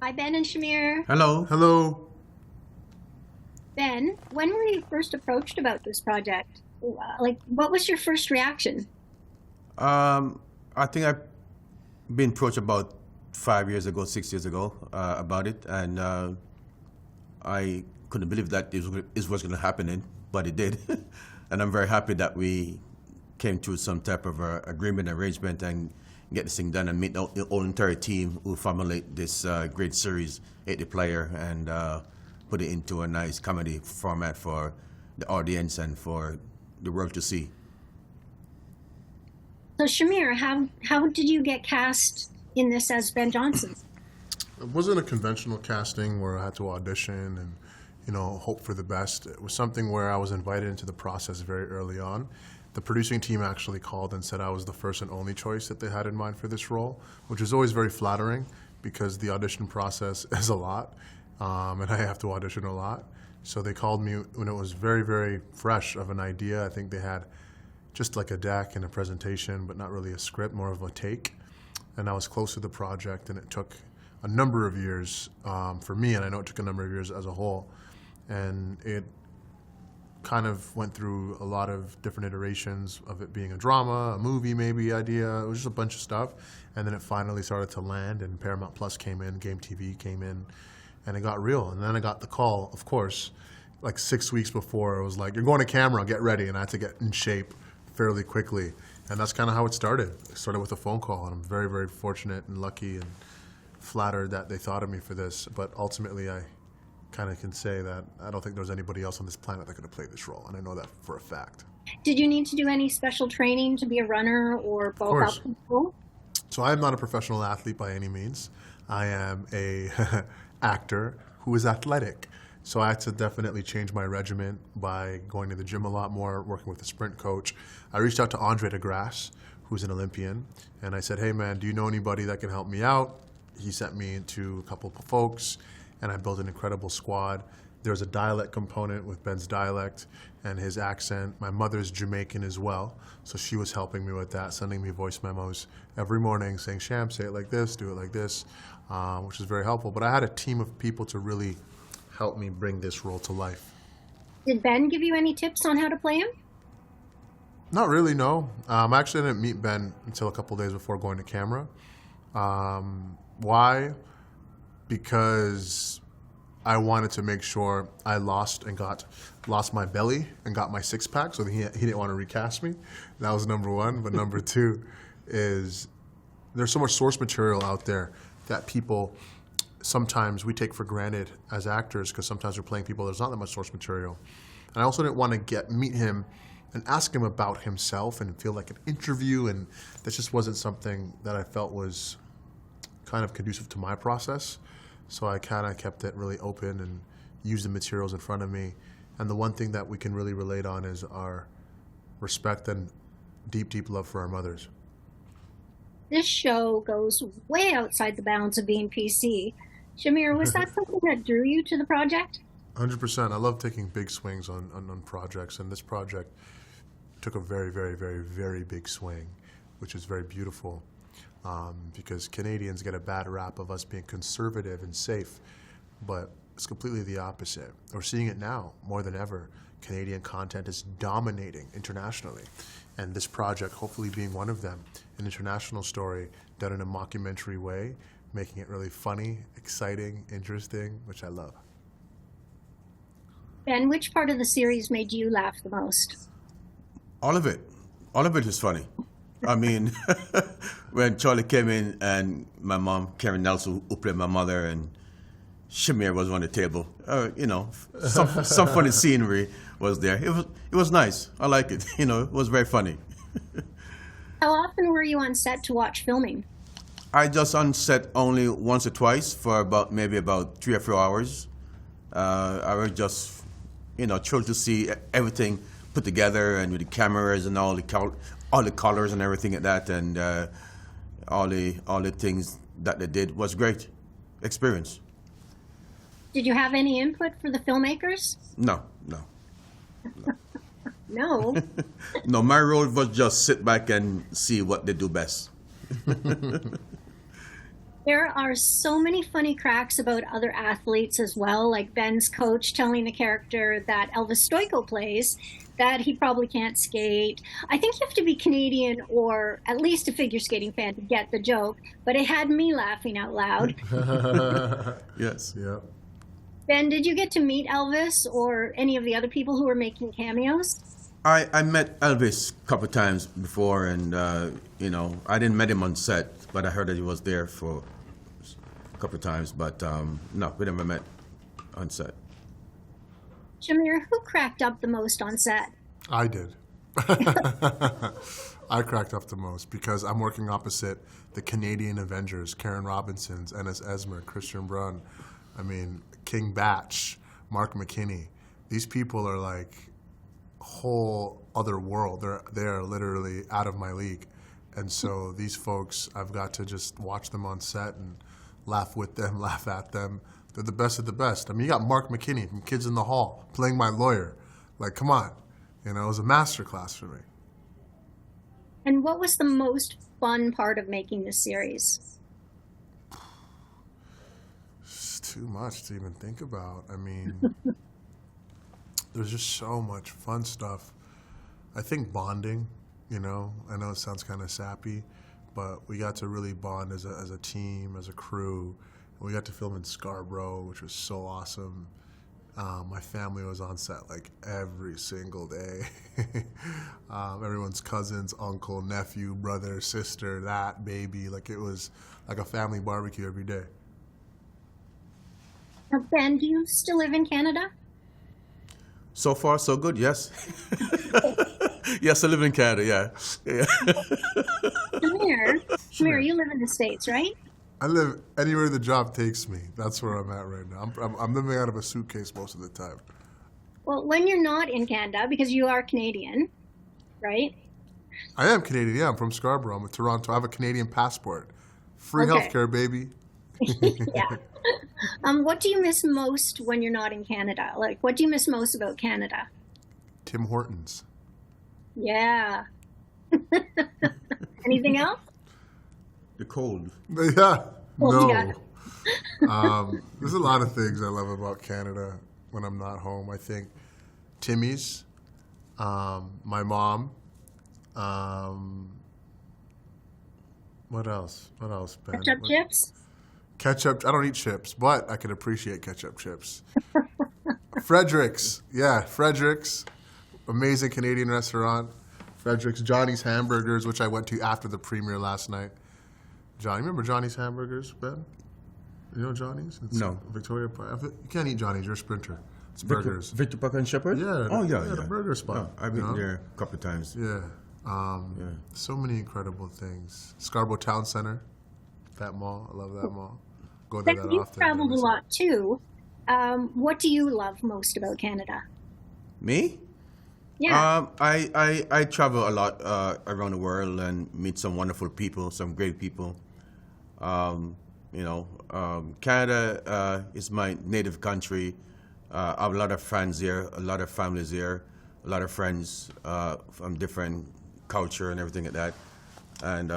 Hi, Ben and Shamier. Hello. Hello. Ben, when were you first approached about this project? What was your first reaction? I think I've been approached about 5 years ago, 6 years ago about it, and I couldn't believe that it was going to happen, but it did. And I'm very happy that we came to some type of agreement, arrangement, and get this thing done and meet the whole entire team who formulate this great series, 80 player, and put it into a nice comedy format for the audience and for the world to see. So, Shamier, how did you get cast in this as Ben Johnson? It wasn't a conventional casting where I had to audition and, hope for the best. It was something where I was invited into the process very early on. The producing team actually called and said I was the first and only choice that they had in mind for this role, which was always very flattering because the audition process is a lot, and I have to audition a lot. So they called me when it was very, very fresh of an idea. I think they had just like a deck and a presentation, but not really a script, more of a take. And I was close to the project, and it took a number of years for me, and I know it took a number of years as a whole. And it kind of went through a lot of different iterations of it being a drama, a movie maybe idea. It was just a bunch of stuff. And then it finally started to land, and Paramount Plus came in, GameTV came in, and it got real. And then I got the call, of course, like 6 weeks before. It was like, you're going to camera, get ready. And I had to get in shape fairly quickly. And that's kind of how it started. It started with a phone call, and I'm very, very fortunate and lucky and flattered that they thought of me for this. But ultimately, I kind of can say that I don't think there's anybody else on this planet that could have played this role, and I know that for a fact. Did you need to do any special training to be a runner or go up control? So I am not a professional athlete by any means. I am a actor who is athletic. So I had to definitely change my regimen by going to the gym a lot more, working with a sprint coach. I reached out to Andre DeGrasse, who's an Olympian, and I said, hey man, do you know anybody that can help me out? He sent me to a couple of folks, and I built an incredible squad. There's a dialect component with Ben's dialect and his accent. My mother's Jamaican as well, so she was helping me with that, sending me voice memos every morning saying, Sham, say it like this, do it like this, which is very helpful. But I had a team of people to really help me bring this role to life. Did Ben give you any tips on how to play him? Not really, no. I actually didn't meet Ben until a couple days before going to camera. Why? Because I wanted to make sure I lost my belly and got my six pack, so he didn't want to recast me. That was number one. But number two is there's so much source material out there that people sometimes we take for granted as actors, because sometimes we're playing people there's not that much source material. And I also didn't want to meet him and ask him about himself and feel like an interview, and that just wasn't something that I felt was kind of conducive to my process. So I kind of kept it really open and used the materials in front of me. And the one thing that we can really relate on is our respect and deep, deep love for our mothers. This show goes way outside the bounds of being PC. Shamier, was that something that drew you to the project? 100%. I love taking big swings on projects, and this project took a very, very, very, very big swing, which is very beautiful. Because Canadians get a bad rap of us being conservative and safe, but it's completely the opposite. We're seeing it now more than ever. Canadian content is dominating internationally, and this project hopefully being one of them, an international story done in a mockumentary way, making it really funny, exciting, interesting, which I love. Ben, which part of the series made you laugh the most? All of it. All of it is funny. I mean, when Charlie came in and my mom, Karen Nelson, who played my mother, and Shamier was on the table, some funny scenery was there. It was nice. I like it. It was very funny. How often were you on set to watch filming? I just on set only once or twice for maybe about 3 or 4 hours. I was just, thrilled to see everything put together, and with the cameras and all the colors and everything like that, and all the things that they did was great experience. Did you have any input for the filmmakers? No. No. No, my role was just sit back and see what they do best. There are so many funny cracks about other athletes as well, like Ben's coach telling the character that Elvis Stoico plays that he probably can't skate. I think you have to be Canadian or at least a figure skating fan to get the joke, but it had me laughing out loud. Yes. Yeah. Ben, did you get to meet Elvis or any of the other people who were making cameos? I met Elvis a couple of times before, and I didn't meet him on set, but I heard that he was there for a couple of times. But no, we never met on set. Shamier, who cracked up the most on set? I did. I cracked up the most because I'm working opposite the Canadian Avengers, Karen Robinson's, Ennis Esmer, Christian Brun, King Batch, Mark McKinney. These people are like whole other world. They're literally out of my league. And so these folks, I've got to just watch them on set and laugh with them, laugh at them. They're the best of the best. You got Mark McKinney from Kids in the Hall playing my lawyer. Like, come on. It was a masterclass for me. And what was the most fun part of making this series? It's too much to even think about. There's just so much fun stuff. I think bonding, I know it sounds kind of sappy, but we got to really bond as a team, as a crew. We got to film in Scarborough, which was so awesome. My family was on set like every single day. Everyone's cousins, uncle, nephew, brother, sister, that baby. Like it was like a family barbecue every day. Now, Ben, do you still live in Canada? So far, so good. Yes. Yes, I live in Canada. Yeah. Shamier, you live in the States, right? I live anywhere the job takes me. That's where I'm at right now. I'm living out of a suitcase most of the time. Well, when you're not in Canada, because you are Canadian, right? I am Canadian, yeah. I'm from Scarborough. I'm in Toronto. I have a Canadian passport. Free healthcare, baby. Yeah. What do you miss most when you're not in Canada? Like, what do you miss most about Canada? Tim Hortons. Yeah. Anything else? The cold. Yeah. Well, No. yeah. There's a lot of things I love about Canada when I'm not home. I think Timmy's, my mom. What else? What else, Ben? Ketchup chips? Ketchup. I don't eat chips, but I can appreciate ketchup chips. Frederick's. Yeah, Frederick's. Amazing Canadian restaurant. Frederick's. Johnny's Hamburgers, which I went to after the premiere last night. Johnny, remember Johnny's Hamburgers, Ben? You know Johnny's? It's No. Victoria Park. You can't eat Johnny's. You're a sprinter. It's burgers. Victor Park and Shepherd? Yeah. Oh, yeah. The burger spot. Oh, I've been there a couple of times. Yeah. So many incredible things. Scarborough Town Center. That mall. I love that mall. Go there Ben, that you've often. traveled a lot too. What do you love most about Canada? Me? Yeah. I travel a lot around the world and meet some wonderful people, some great people. Canada is my native country. I have a lot of friends here, a lot of families here, a lot of friends from different culture and everything like that. And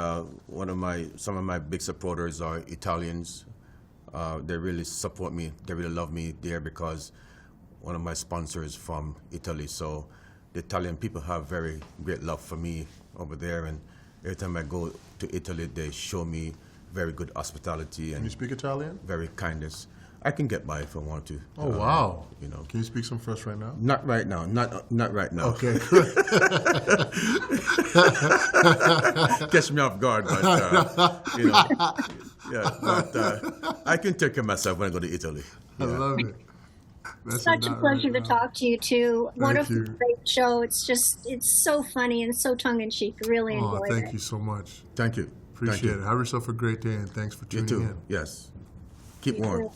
some of my big supporters are Italians. They really support me. They really love me there because one of my sponsors from Italy. So the Italian people have very great love for me over there. And every time I go to Italy, they show me very good hospitality Can and you speak Italian? very kindness. I can get by if I want to. Oh, wow. You know, Can you speak some for us right now? not right now. Not right now. Okay. Catch me off guard, but yeah. But I can take care of myself when I go to Italy. I love it. That's Such a not pleasure right to now. talk to you too. What a Thank you. great show. It's so funny and so tongue in cheek. Really Oh, enjoyed thank it. you so much. Thank you. Appreciate it. Have yourself a great day, and thanks for You tuning too. in. Yes. Keep You warm. too.